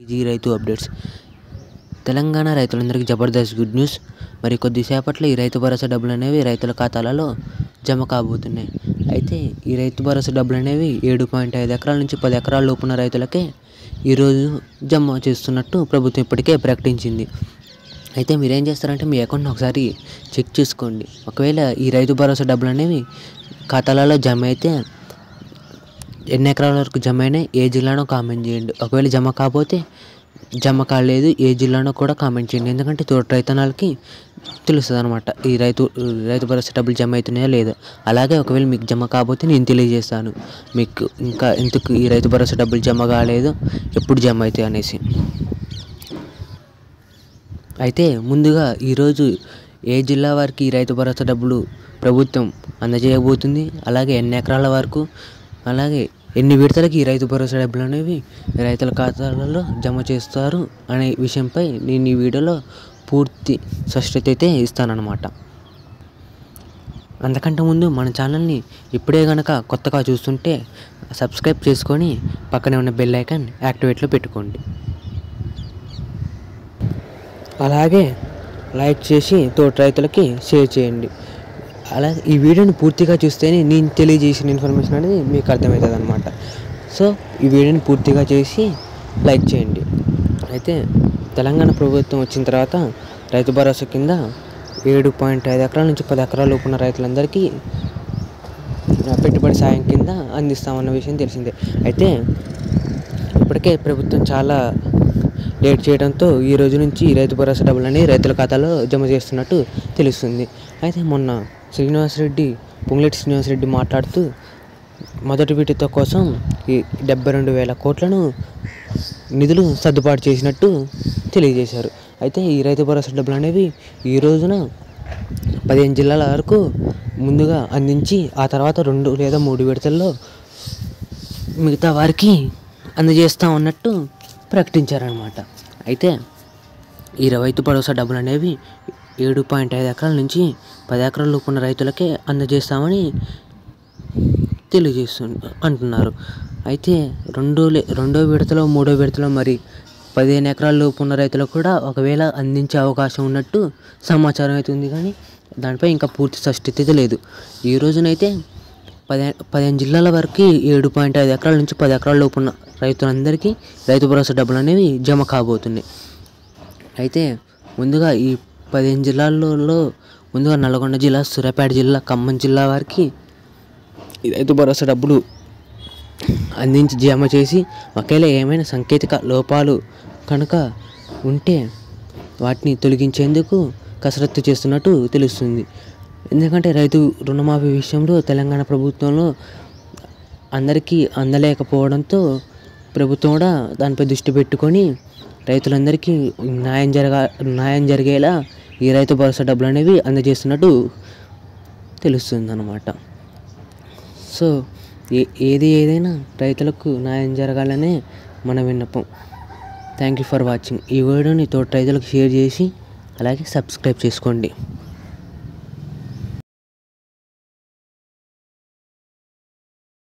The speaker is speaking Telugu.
ఈజీ రైతు అప్డేట్స్. తెలంగాణ రైతులందరికీ జబర్దస్త్ గుడ్ న్యూస్. మరి కొద్దిసేపట్లో ఈ రైతు భరోసా డబ్బులు అనేవి రైతుల ఖాతాలలో జమ కాబోతున్నాయి. అయితే ఈ రైతు భరోసా డబ్బులు అనేవి 7.5 ఎకరాల నుంచి 10 ఎకరాల లోపున్న రైతులకే ఈరోజు జమ చేస్తున్నట్టు ప్రభుత్వం ఇప్పటికే ప్రకటించింది. అయితే మీరేం చేస్తారంటే మీ అకౌంట్ని ఒకసారి చెక్ చేసుకోండి. ఒకవేళ ఈ రైతు భరోసా డబ్బులు అనేవి ఖాతాలలో జమ అయితే ఎన్ని ఎకరాల వరకు జమ అయినాయి, ఏ జిల్లానో కామెంట్ చేయండి. ఒకవేళ జమ కాకపోతే జమ కాలేదు ఏ జిల్లానో కూడా కామెంట్ చేయండి. ఎందుకంటే తోటి రైతన్నలకి తెలుస్తుంది అనమాట ఈ రైతు భరోసా డబ్బులు జమ అవుతున్నాయో లేదో. అలాగే ఒకవేళ మీకు జమ కాకపోతే నేను తెలియజేస్తాను మీకు ఇంకా ఎందుకు ఈ రైతు భరోసా డబ్బులు జమ కాలేదు, ఎప్పుడు జమ అవుతాయి అనేసి. అయితే ముందుగా ఈరోజు ఏ జిల్లా వారికి ఈ రైతు భరోసా డబ్బులు ప్రభుత్వం అందజేయబోతుంది, అలాగే ఎన్ని ఎకరాల వరకు, అలాగే ఎన్ని విడతలకి ఈ రైతు భరోసా డబ్బులు అనేవి రైతుల ఖాతాలలో జమ చేస్తారు అనే విషయంపై నేను ఈ వీడియోలో పూర్తి స్పష్టత అయితే ఇస్తానన్నమాట. అంతకంటే ముందు మన ఛానల్ని ఇప్పుడే కనుక కొత్తగా చూస్తుంటే సబ్స్క్రైబ్ చేసుకొని పక్కనే ఉన్న బెల్ ఐకాన్ యాక్టివేట్లో పెట్టుకోండి. అలాగే లైక్ చేసి తోటి రైతులకి షేర్ చేయండి. అలాగే ఈ వీడియోని పూర్తిగా చూస్తేనే నేను తెలియజేసిన ఇన్ఫర్మేషన్ అనేది మీకు అర్థమవుతుంది అనమాట. సో ఈ వీడియోని పూర్తిగా చేసి లైక్ చేయండి. అయితే తెలంగాణ ప్రభుత్వం వచ్చిన తర్వాత రైతు భరోసా కింద 7.5 ఎకరాల నుంచి 10 ఎకరాల లోపు ఉన్న రైతులందరికీ పెట్టుబడి సాయం కింద అందిస్తామన్న విషయం తెలిసిందే. అయితే ఇప్పటికే ప్రభుత్వం చాలా లేట్ చేయడంతో ఈ రోజు నుంచి రైతు భరోసా డబ్బులని రైతుల ఖాతాలో జమ చేస్తున్నట్టు తెలుస్తుంది. అయితే మొన్న పొంగులేటి శ్రీనివాసరెడ్డి మాట్లాడుతూ మొదటి విడత కోసం ఈ 72,000 కోట్లను నిధులు సర్దుబాటు చేసినట్టు తెలియజేశారు. అయితే ఈ రైతు భరోసా డబ్బులు అనేవి ఈ రోజున 15 జిల్లాల వరకు ముందుగా అందించి ఆ తర్వాత 2 లేదా 3 విడతల్లో మిగతా వారికి అందజేస్తాం అన్నట్టు ప్రకటించారనమాట. అయితే ఈ రైతు భరోసా డబ్బులు అనేవి 7.5 ఎకరాల నుంచి 10 ఎకరాల లోపు ఉన్న రైతులకే అందజేస్తామని అంటున్నారు. అయితే రెండో విడతలో 3వ విడతలో మరి 15 ఎకరాల లోపు ఉన్న రైతులకు కూడా ఒకవేళ అందించే అవకాశం ఉన్నట్టు సమాచారం అయితే ఉంది, కానీ దానిపై ఇంకా పూర్తి స్పష్టత లేదు. ఈ రోజునైతే 15 జిల్లాల వరకు 7.5 ఎకరాల నుంచి 10 ఎకరాల లోపు ఉన్న రైతులందరికీ రైతు భరోసా డబ్బులు అనేవి జమ కాబోతున్నాయి. అయితే ముందుగా ఈ 15 జిల్లాల్లో ముందుగా నల్గొండ జిల్లా, సూర్యాపేట జిల్లా, ఖమ్మం జిల్లా వారికి ఈ రైతు భరోసా డబ్బులు అందించి జమ చేసి ఒకవేళ ఏమైనా సాంకేతిక లోపాలు కనుక ఉంటే వాటిని తొలగించేందుకు కసరత్తు చేస్తున్నట్టు తెలుస్తుంది. ఎందుకంటే రైతు రుణమాఫీ విషయంలో తెలంగాణ ప్రభుత్వంలో అందరికీ అందలేకపోవడంతో ప్రభుత్వం కూడా దానిపై దృష్టి పెట్టుకొని రైతులందరికీ న్యాయం జరిగేలా ఈ రైతు భరోసా డబ్బులు అనేవి అందజేస్తున్నట్టు తెలుస్తుంది అన్నమాట. సో ఏదైనా రైతులకు న్యాయం జరగాలనే మన విన్నపం. Thank you for watching. ఈ వీడియోని తోటి రైతులకు షేర్ చేసి అలాగే సబ్స్క్రైబ్ చేసుకోండి.